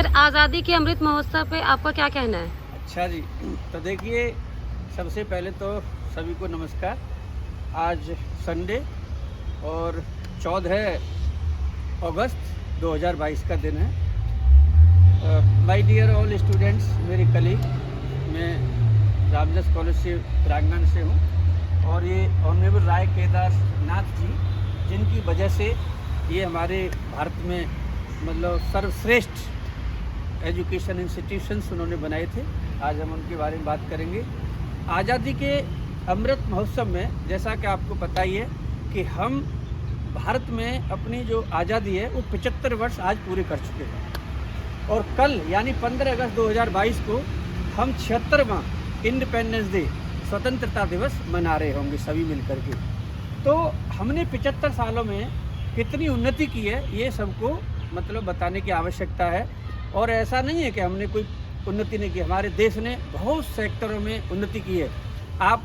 Sir, आज़ादी के अमृत महोत्सव पे आपका क्या कहना है? अच्छा जी, तो देखिए, सबसे पहले तो सभी को नमस्कार। आज संडे और 14 अगस्त 2022 का दिन है। माय डियर ऑल स्टूडेंट्स, मेरे कलीग, मैं रामजस कॉलेज से प्रांगण से हूँ और ये ऑनरेबल राय केदार नाथ जी, जिनकी वजह से ये हमारे भारत में मतलब सर्वश्रेष्ठ एजुकेशन इंस्टीट्यूशंस उन्होंने बनाए थे। आज हम उनके बारे में बात करेंगे। आज़ादी के अमृत महोत्सव में जैसा कि आपको पता ही है कि हम भारत में अपनी जो आज़ादी है वो 75 वर्ष आज पूरे कर चुके हैं और कल यानी 15 अगस्त 2022 को हम 76वां इंडिपेंडेंस डे, स्वतंत्रता दिवस मना रहे होंगे सभी मिलकर के। तो हमने 75 सालों में कितनी उन्नति की है ये सबको मतलब बताने की आवश्यकता है। और ऐसा नहीं है कि हमने कोई उन्नति नहीं की, हमारे देश ने बहुत सेक्टरों में उन्नति की है। आप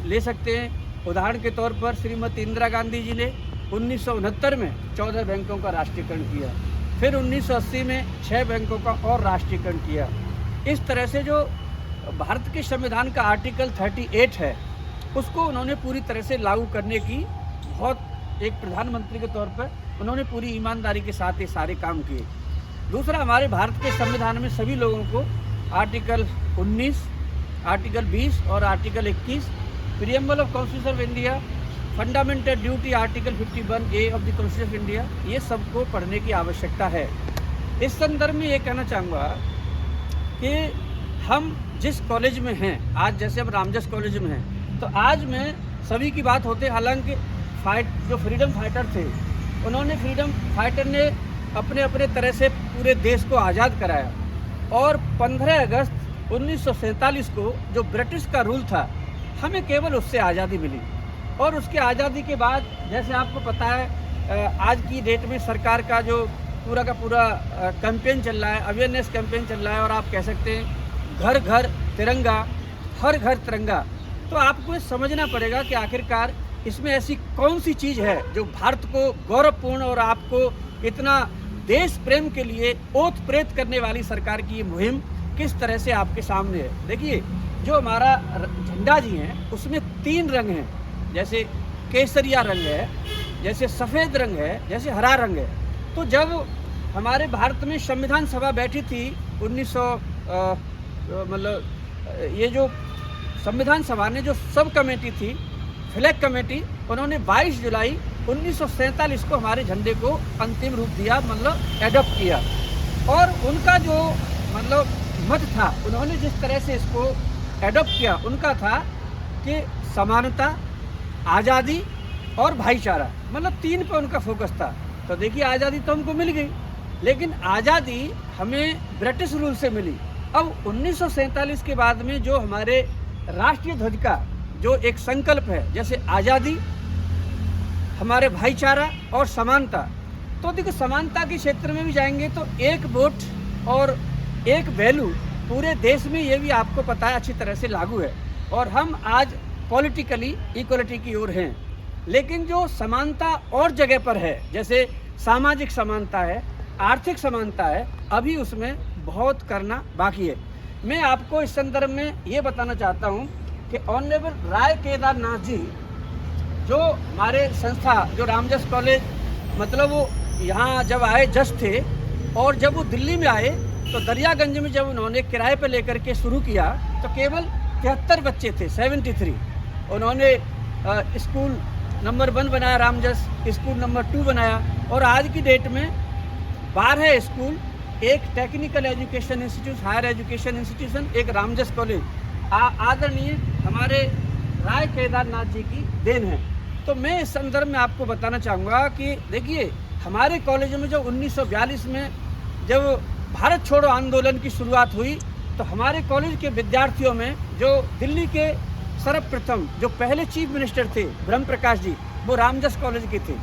ले सकते हैं उदाहरण के तौर पर श्रीमती इंदिरा गांधी जी ने 1969 में 14 बैंकों का राष्ट्रीयकरण किया, फिर 1980 में 6 बैंकों का और राष्ट्रीयकरण किया। इस तरह से जो भारत के संविधान का आर्टिकल 38 है उसको उन्होंने पूरी तरह से लागू करने की बहुत एक प्रधानमंत्री के तौर पर उन्होंने पूरी ईमानदारी के साथ ये सारे काम किए। दूसरा, हमारे भारत के संविधान में सभी लोगों को आर्टिकल 19, आर्टिकल 20 और article 21, preamble of constitution of India, fundamental duty article 51A of the constitution of India, ये सबको पढ़ने की आवश्यकता है। इस संदर्भ में ये कहना चाहूँगा कि हम जिस कॉलेज में हैं आज, जैसे हम रामजस कॉलेज में हैं, तो आज में सभी की बात होते, हालांकि जो फ्रीडम फाइटर थे उन्होंने फ्रीडम फाइटर ने अपने अपने तरह से पूरे देश को आज़ाद कराया और 15 अगस्त 1947 को जो ब्रिटिश का रूल था हमें केवल उससे आज़ादी मिली। और उसके आज़ादी के बाद जैसे आपको पता है आज की डेट में सरकार का जो पूरा का पूरा कैंपेन चल रहा है, अवेयरनेस कैंपेन चल रहा है और आप कह सकते हैं घर घर तिरंगा, हर घर तिरंगा। तो आपको समझना पड़ेगा कि आखिरकार इसमें ऐसी कौन सी चीज़ है जो भारत को गौरवपूर्ण और आपको इतना देश प्रेम के लिए ओत प्रेत करने वाली सरकार की ये मुहिम किस तरह से आपके सामने है। देखिए, जो हमारा झंडा जी है उसमें 3 रंग हैं, जैसे केसरिया रंग है, जैसे सफ़ेद रंग है, जैसे हरा रंग है। तो जब हमारे भारत में संविधान सभा बैठी थी 1900 मतलब ये जो संविधान सभा ने जो सब कमेटी थी, फ्लैग कमेटी, उन्होंने 22 जुलाई 1947 को हमारे झंडे को अंतिम रूप दिया, मतलब एडॉप्ट किया। और उनका जो मतलब मत था, उन्होंने जिस तरह से इसको एडॉप्ट किया, उनका था कि समानता, आज़ादी और भाईचारा, मतलब 3 पे उनका फोकस था। तो देखिए, आज़ादी तो हमको मिल गई, लेकिन आज़ादी हमें ब्रिटिश रूल से मिली। अब 1947 के बाद में जो हमारे राष्ट्रीय ध्वज का जो एक संकल्प है, जैसे आज़ादी, हमारे भाईचारा और समानता, तो देखो समानता के क्षेत्र में भी जाएंगे तो एक वोट और एक वैल्यू पूरे देश में, ये भी आपको पता है अच्छी तरह से लागू है और हम आज पॉलिटिकली इक्वलिटी की ओर हैं। लेकिन जो समानता और जगह पर है, जैसे सामाजिक समानता है, आर्थिक समानता है, अभी उसमें बहुत करना बाकी है। मैं आपको इस संदर्भ में ये बताना चाहता हूँ कि ऑनरेबल राय केदार नाथ जी जो हमारे संस्था जो रामजस कॉलेज, मतलब वो यहाँ जब आए जज थे और जब वो दिल्ली में आए तो दरियागंज में जब उन्होंने किराए पर लेकर के शुरू किया तो केवल 73 बच्चे थे, 73। उन्होंने स्कूल नंबर 1 बनाया, रामजस स्कूल नंबर 2 बनाया और आज की डेट में 12 स्कूल, एक technical education institute, higher education institution, एक रामजस कॉलेज। आदरणीय हमारे राय केदार नाथ जी की देन है। तो मैं इस संदर्भ में आपको बताना चाहूँगा कि देखिए, हमारे कॉलेज में जो 1942 में जब भारत छोड़ो आंदोलन की शुरुआत हुई तो हमारे कॉलेज के विद्यार्थियों में जो दिल्ली के सर्वप्रथम जो पहले चीफ मिनिस्टर थे ब्रह्म प्रकाश जी, वो रामजस कॉलेज के थे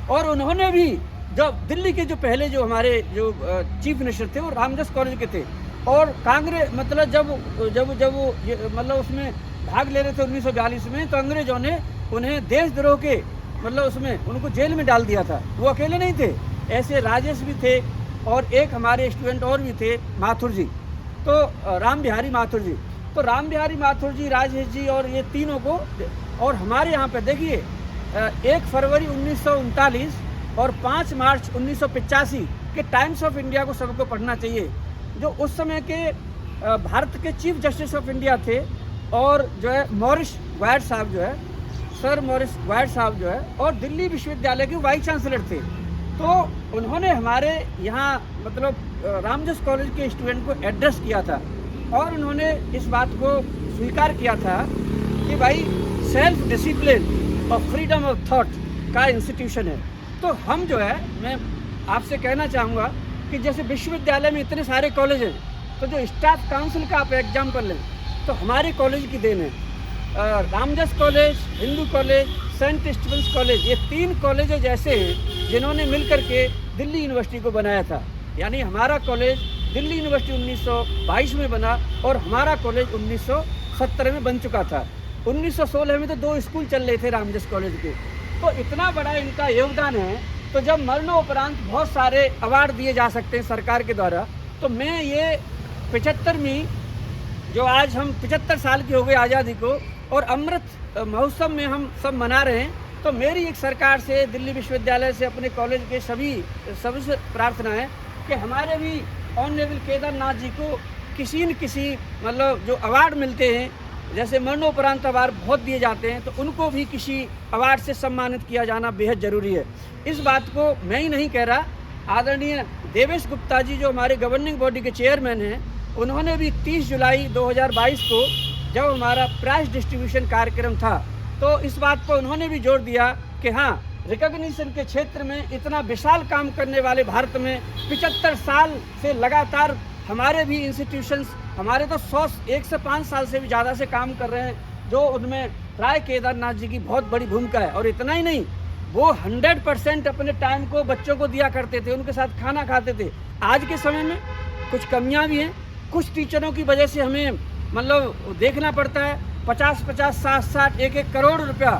और उन्होंने भी जो दिल्ली के जो पहले जो हमारे जो चीफ मिनिस्टर थे वो रामजस कॉलेज के थे। और कांग्रेस मतलब जब वो मतलब उसमें भाग ले रहे थे 1942 में, तो अंग्रेजों ने उन्हें देशद्रोह के मतलब उसमें उनको जेल में डाल दिया था। वो अकेले नहीं थे, ऐसे राजेश भी थे और एक हमारे स्टूडेंट और भी थे, माथुर जी, तो राम बिहारी माथुर जी। तो राम बिहारी माथुर जी, राजेश जी और ये तीनों को, और हमारे यहाँ पे देखिए 1 फरवरी 1939 और 5 मार्च 1985 के टाइम्स ऑफ इंडिया को सबको पढ़ना चाहिए। जो उस समय के भारत के चीफ जस्टिस ऑफ इंडिया थे, और जो है मॉरिस ग्वायट साहब जो है, सर मॉरिस ग्वायट साहब जो है, और दिल्ली विश्वविद्यालय के वाइस चांसलर थे। तो उन्होंने हमारे यहाँ मतलब रामजस कॉलेज के स्टूडेंट को एड्रेस किया था, और उन्होंने इस बात को स्वीकार किया था कि भाई सेल्फ डिसिप्लिन और फ्रीडम ऑफ थॉट का इंस्टीट्यूशन है। तो हम जो है, मैं आपसे कहना चाहूँगा कि जैसे विश्वविद्यालय में इतने सारे कॉलेज हैं, तो जो स्टाफ काउंसिल का आप एग्जाम्पल लें तो हमारे कॉलेज की देन है। Ramjas college, Hindu college, Saint Stephen's college, ये 3 कॉलेज ऐसे हैं जिन्होंने मिलकर के दिल्ली यूनिवर्सिटी को बनाया था। यानी हमारा कॉलेज दिल्ली यूनिवर्सिटी 1922 में बना, और हमारा कॉलेज 1917 में बन चुका था। 1916 में तो 2 स्कूल चल रहे थे रामजस कॉलेज के। तो इतना बड़ा इनका योगदान है। तो जब मरणोपरांत बहुत सारे अवार्ड दिए जा सकते हैं सरकार के द्वारा, तो मैं ये 75वीं, जो आज हम 75 साल की हो गए आज़ादी को, और अमृत महोत्सव में हम सब मना रहे हैं, तो मेरी एक सरकार से, दिल्ली विश्वविद्यालय से, अपने कॉलेज के सभी से प्रार्थना है कि हमारे भी ऑनरेबल केदारनाथ जी को किसी न किसी मतलब जो अवार्ड मिलते हैं, जैसे मरणोपरांत अवार्ड बहुत दिए जाते हैं, तो उनको भी किसी अवार्ड से सम्मानित किया जाना बेहद ज़रूरी है। इस बात को मैं ही नहीं कह रहा, आदरणीय देवेश गुप्ता जी जो हमारे गवर्निंग बॉडी के चेयरमैन हैं, उन्होंने भी 30 जुलाई 2022 को जब हमारा प्राइज डिस्ट्रीब्यूशन कार्यक्रम था, तो इस बात पर उन्होंने भी जोर दिया कि हाँ, रिकॉग्निशन के क्षेत्र में इतना विशाल काम करने वाले भारत में 75 साल से लगातार हमारे भी इंस्टीट्यूशंस, हमारे तो 1 से 5 साल से भी ज़्यादा से काम कर रहे हैं, जो उनमें राय केदारनाथ जी की बहुत बड़ी भूमिका है। और इतना ही नहीं, वो 100% अपने टाइम को बच्चों को दिया करते थे, उनके साथ खाना खाते थे। आज के समय में कुछ कमियां भी हैं, कुछ टीचरों की वजह से हमें मतलब देखना पड़ता है 50-50, 60-60, 1-1 करोड़ रुपया,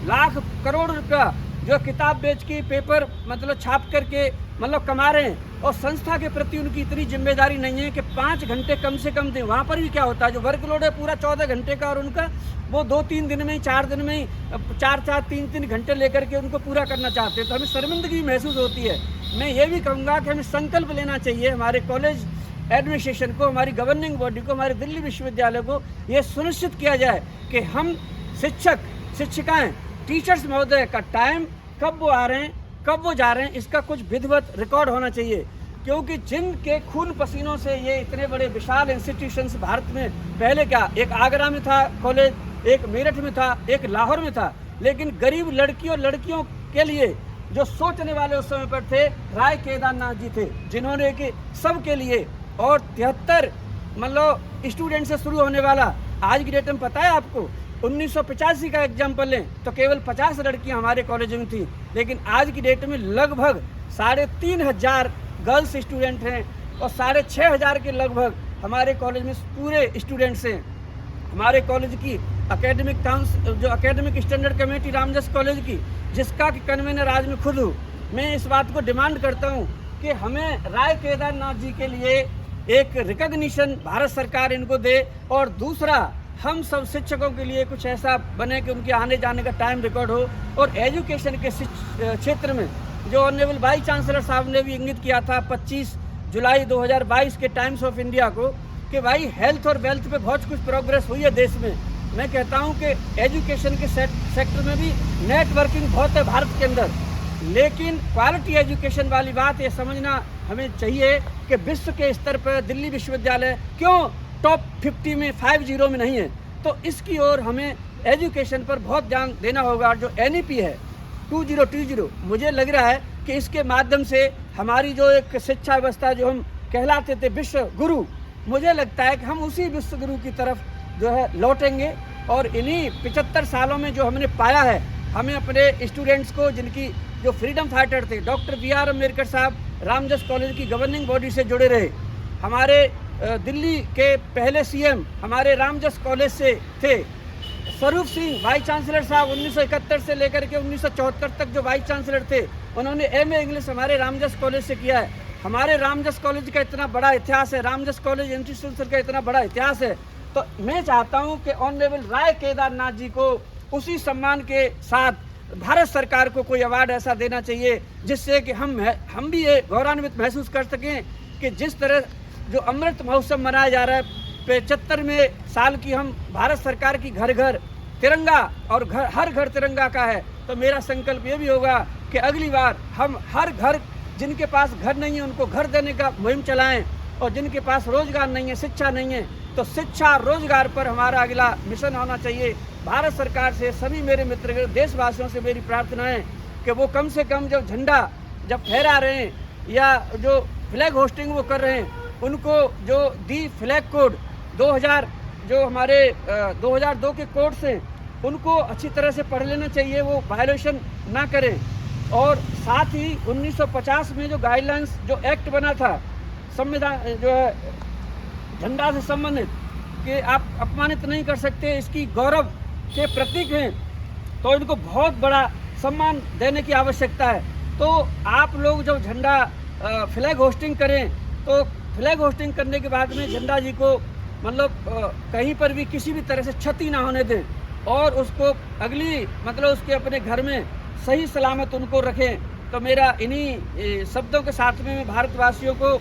लाख करोड़ रुपया जो किताब बेच के, पेपर मतलब छाप करके मतलब कमा रहे हैं, और संस्था के प्रति उनकी इतनी जिम्मेदारी नहीं है कि 5 घंटे कम से कम दें। वहाँ पर भी क्या होता है, जो वर्कलोड है पूरा 14 घंटे का, और उनका वो 2-3 दिन में ही, 4 दिन में ही 4-4, 3-3 घंटे लेकर के उनको पूरा करना चाहते हैं। तो हमें शर्मिंदगी महसूस होती है। मैं ये भी कहूँगा कि हमें संकल्प लेना चाहिए, हमारे कॉलेज एडमिनिस्ट्रेशन को, हमारी गवर्निंग बॉडी को, हमारे दिल्ली विश्वविद्यालय को ये सुनिश्चित किया जाए कि हम शिक्षक, शिक्षिकाएँ, टीचर्स महोदय का टाइम कब वो आ रहे हैं, कब वो जा रहे हैं, इसका कुछ विधिवत रिकॉर्ड होना चाहिए। क्योंकि जिनके खून पसीनों से ये इतने बड़े विशाल इंस्टीट्यूशंस भारत में, पहले क्या एक आगरा में था कॉलेज, एक मेरठ में था, एक लाहौर में था, लेकिन गरीब लड़कियों के लिए जो सोचने वाले उस समय पर थे, राय केदारनाथ जी थे, जिन्होंने कि सबके लिए, और 73 मतलब स्टूडेंट से शुरू होने वाला, आज की डेट में पता है आपको, 1985 का एग्जाम्पल लें तो केवल 50 लड़कियां हमारे कॉलेज में थी, लेकिन आज की डेट में लगभग 3,500 गर्ल्स स्टूडेंट हैं, और 6,500 के लगभग हमारे कॉलेज में पूरे स्टूडेंट्स हैं। हमारे कॉलेज की एकेडमिक काउंसिल, जो academic standard committee Ramjas college की, जिसका कि कन्वीनर आज मैं खुद हूँ, मैं इस बात को डिमांड करता हूँ कि हमें राय केदारनाथ जी के लिए एक रिकॉग्निशन भारत सरकार इनको दे, और दूसरा हम सब शिक्षकों के लिए कुछ ऐसा बने कि उनके आने जाने का टाइम रिकॉर्ड हो। और एजुकेशन के क्षेत्र में जो ऑनरेबल वाइस चांसलर साहब ने भी इंगित किया था 25 जुलाई 2022 के टाइम्स ऑफ इंडिया को, कि भाई हेल्थ और वेल्थ पे बहुत कुछ प्रोग्रेस हुई है देश में। मैं कहता हूं कि एजुकेशन के सेक्टर में भी नेटवर्किंग बहुत है भारत के अंदर, लेकिन क्वालिटी एजुकेशन वाली बात ये समझना हमें चाहिए कि विश्व के स्तर पर दिल्ली विश्वविद्यालय क्यों टॉप 50 में 50 में नहीं है। तो इसकी ओर हमें एजुकेशन पर बहुत ध्यान देना होगा। जो NEP है 2020, मुझे लग रहा है कि इसके माध्यम से हमारी जो एक शिक्षा व्यवस्था जो हम कहलाते थे विश्व गुरु, मुझे लगता है कि हम उसी विश्व गुरु की तरफ जो है लौटेंगे। और इन्हीं 75 सालों में जो हमने पाया है, हमें अपने स्टूडेंट्स को, जिनकी जो फ्रीडम फाइटर थे, डॉक्टर BR अम्बेडकर साहब रामजस कॉलेज की गवर्निंग बॉडी से जुड़े रहे, हमारे दिल्ली के पहले CM हमारे रामजस कॉलेज से थे, स्वरूप सिंह वाइस चांसलर साहब 1971 से लेकर के 1974 तक जो वाइस चांसलर थे, उन्होंने MA इंग्लिश हमारे रामजस कॉलेज से किया है। हमारे रामजस कॉलेज का इतना बड़ा इतिहास है, रामजस कॉलेज इंस्टीट्यूशन का इतना बड़ा इतिहास है, तो मैं चाहता हूं कि ऑनरेबल राय केदारनाथ जी को उसी सम्मान के साथ भारत सरकार को कोई अवार्ड ऐसा देना चाहिए जिससे कि हम भी ये गौरवान्वित महसूस कर सकें कि जिस तरह जो अमृत महोत्सव मनाया जा रहा है 75वें साल की, हम भारत सरकार की घर घर तिरंगा और हर घर तिरंगा का है, तो मेरा संकल्प ये भी होगा कि अगली बार हम हर घर, जिनके पास घर नहीं है उनको घर देने का मुहिम चलाएं, और जिनके पास रोजगार नहीं है, शिक्षा नहीं है, तो शिक्षा रोजगार पर हमारा अगला मिशन होना चाहिए। भारत सरकार से सभी मेरे मित्र देशवासियों से मेरी प्रार्थना है कि वो कम से कम जब झंडा जब फहरा रहे हैं या जो फ्लैग होस्टिंग वो कर रहे हैं, उनको जो दी फ्लैग कोड 2000 जो हमारे 2002 के कोड्स हैं उनको अच्छी तरह से पढ़ लेना चाहिए, वो वायलेशन ना करें। और साथ ही 1950 में जो गाइडलाइंस जो एक्ट बना था संविधान जो है झंडा से संबंधित कि आप अपमानित नहीं कर सकते, इसकी गौरव के प्रतीक हैं, तो इनको बहुत बड़ा सम्मान देने की आवश्यकता है। तो आप लोग जब झंडा फ्लैग होस्टिंग करें तो फ्लैग होस्टिंग करने के बाद में झंडा जी को मतलब कहीं पर भी किसी भी तरह से क्षति ना होने दें और उसको अगली मतलब उसके अपने घर में सही सलामत उनको रखें। तो मेरा इन्हीं शब्दों के साथ में मैं भारतवासियों को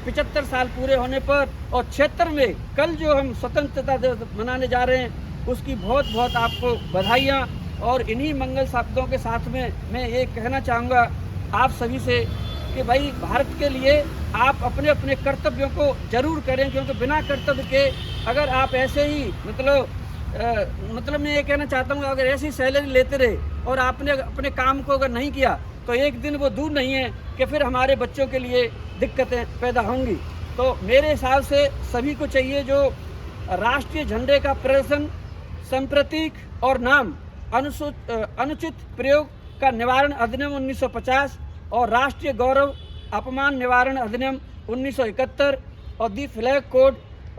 75 साल पूरे होने पर और क्षेत्र में कल जो हम स्वतंत्रता दिवस मनाने जा रहे हैं उसकी बहुत बहुत आपको बधाइयाँ। और इन्हीं मंगल शब्दों के साथ में मैं ये कहना चाहूँगा आप सभी से कि भाई भारत के लिए आप अपने अपने कर्तव्यों को जरूर करें, क्योंकि बिना कर्तव्य के अगर आप ऐसे ही मतलब मैं ये कहना चाहता हूँ अगर ऐसी सैलरी लेते रहे और आपने अपने काम को अगर नहीं किया तो एक दिन वो दूर नहीं है कि फिर हमारे बच्चों के लिए दिक्कतें पैदा होंगी। तो मेरे हिसाब से सभी को चाहिए जो राष्ट्रीय झंडे का प्रदर्शन, संप्रतीक और नाम, अनुचित प्रयोग का निवारण अधिनियम 1950 और राष्ट्रीय गौरव अपमान निवारण अधिनियम 1971 और दी फ्लैग कोड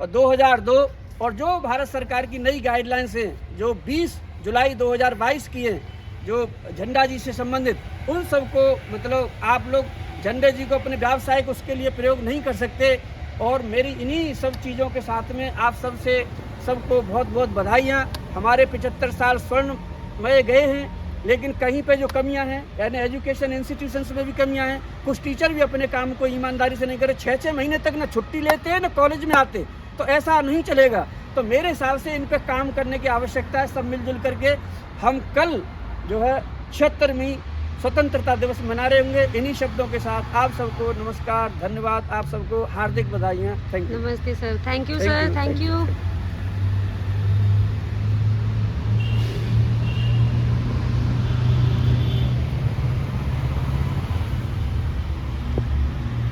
2002 और जो भारत सरकार की नई गाइडलाइंस हैं जो 20 जुलाई 2022 की हैं जो झंडा जी से संबंधित, उन सबको मतलब आप लोग झंडे जी को अपने व्यावसायिक उसके लिए प्रयोग नहीं कर सकते। और मेरी इन्हीं सब चीज़ों के साथ में आप सबको बहुत बहुत बधाइयाँ। हमारे 75 साल स्वर्णमय गए हैं, लेकिन कहीं पे जो कमियां हैं यानी एजुकेशन इंस्टीट्यूशंस में भी कमियां हैं। कुछ टीचर भी अपने काम को ईमानदारी से नहीं करे, 6-6 महीने तक ना छुट्टी लेते हैं ना कॉलेज में आते, तो ऐसा नहीं चलेगा। तो मेरे हिसाब से इन पे काम करने की आवश्यकता है। सब मिलजुल करके हम कल जो है 76वीं स्वतंत्रता दिवस मना रहे होंगे। इन्हीं शब्दों के साथ आप सबको नमस्कार, धन्यवाद, आप सबको हार्दिक बधाइयाँ। Thank you. नमस्ते sir, thank you sir, thank you.